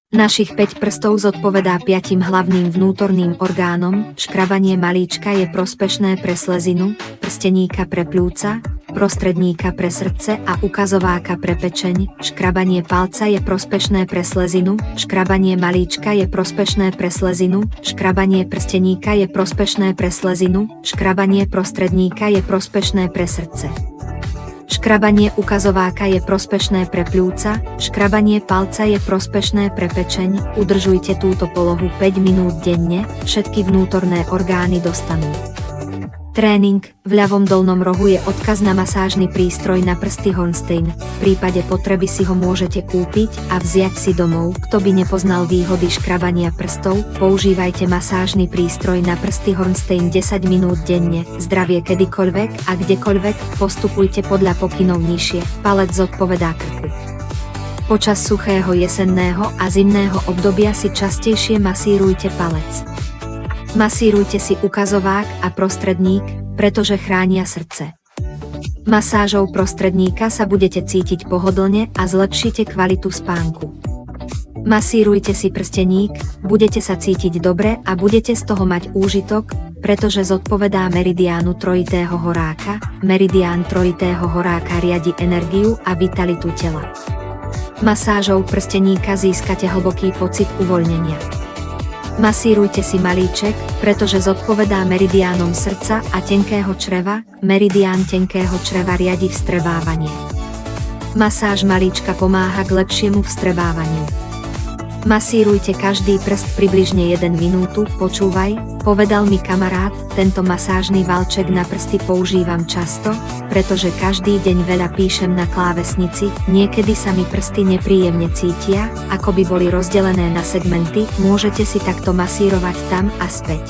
Našich 5 prstov zodpovedá 5 hlavným vnútorným orgánom. Škrabanie malíčka je prospešné pre slezinu, prsteníka pre pľúca, prostredníka pre srdce a ukazováka pre pečeň. Škrabanie palca je prospešné pre slezinu, škrabanie malíčka je prospešné pre slezinu, škrabanie prsteníka je prospešné pre slezinu, škrabanie prostredníka je prospešné pre srdce. Škrabanie ukazováka je prospešné pre pľúca, škrabanie palca je prospešné pre pečeň. Udržujte túto polohu 5 minút denne, všetky vnútorné orgány dostanú tréning. V ľavom dolnom rohu je odkaz na masážny prístroj na prsty Hornstein. V prípade potreby si ho môžete kúpiť a vziať si domov. Kto by nepoznal výhody škrabania prstov, používajte masážny prístroj na prsty Hornstein 10 minút denne. Zdravie kedykoľvek a kdekoľvek, postupujte podľa pokynov nižšie. Palec zodpovedá krku. Počas suchého jesenného a zimného obdobia si častejšie masírujte palec. Masírujte si ukazovák a prostredník, pretože chránia srdce. Masážou prostredníka sa budete cítiť pohodlne a zlepšíte kvalitu spánku. Masírujte si prsteník, budete sa cítiť dobre a budete z toho mať úžitok, pretože zodpovedá meridiánu trojitého horáka. Meridián trojitého horáka riadi energiu a vitalitu tela. Masážou prsteníka získate hlboký pocit uvoľnenia. Masírujte si malíček, pretože zodpovedá meridiánom srdca a tenkého čreva. Meridián tenkého čreva riadi vstrebávanie. Masáž malíčka pomáha k lepšiemu vstrebávaniu. Masírujte každý prst približne 1 minútu. Počúvaj, povedal mi kamarát, tento masážny valček na prsty používam často, pretože každý deň veľa píšem na klávesnici, niekedy sa mi prsty nepríjemne cítia, ako by boli rozdelené na segmenty, môžete si takto masírovať tam a späť.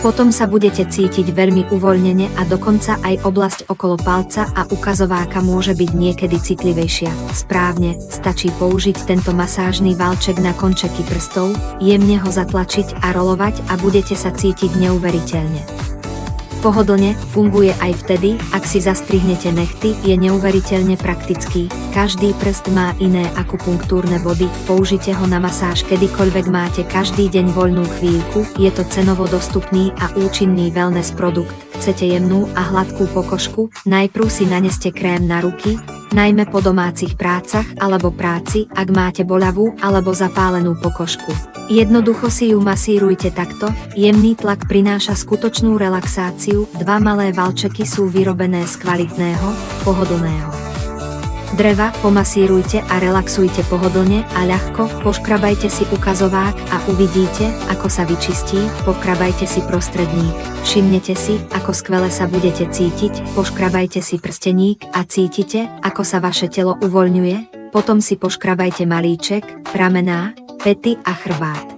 Potom sa budete cítiť veľmi uvoľnene a dokonca aj oblasť okolo palca a ukazováka môže byť niekedy citlivejšia. Správne, stačí použiť tento masážny valček na končeky prstov, jemne ho zatlačiť a rolovať a budete sa cítiť neuveriteľne pohodlne. Funguje aj vtedy, ak si zastrihnete nechty, je neuveriteľne praktický. Každý prst má iné akupunktúrne body, použite ho na masáž kedykoľvek máte každý deň voľnú chvíľku, je to cenovo dostupný a účinný wellness produkt. Chcete jemnú a hladkú pokožku? Najprv si naneste krém na ruky, najmä po domácich prácach alebo práci, ak máte boľavú alebo zapálenú pokožku. Jednoducho si ju masírujte takto, jemný tlak prináša skutočnú relaxáciu, 2 malé valčeky sú vyrobené z kvalitného, pohodlného dreva, pomasírujte a relaxujte pohodlne a ľahko, poškrabajte si ukazovák a uvidíte, ako sa vyčistí, poškrabajte si prostredník, všimnete si, ako skvele sa budete cítiť, poškrabajte si prsteník a cítite, ako sa vaše telo uvoľňuje, potom si poškrabajte malíček, ramená, pety a chrbát.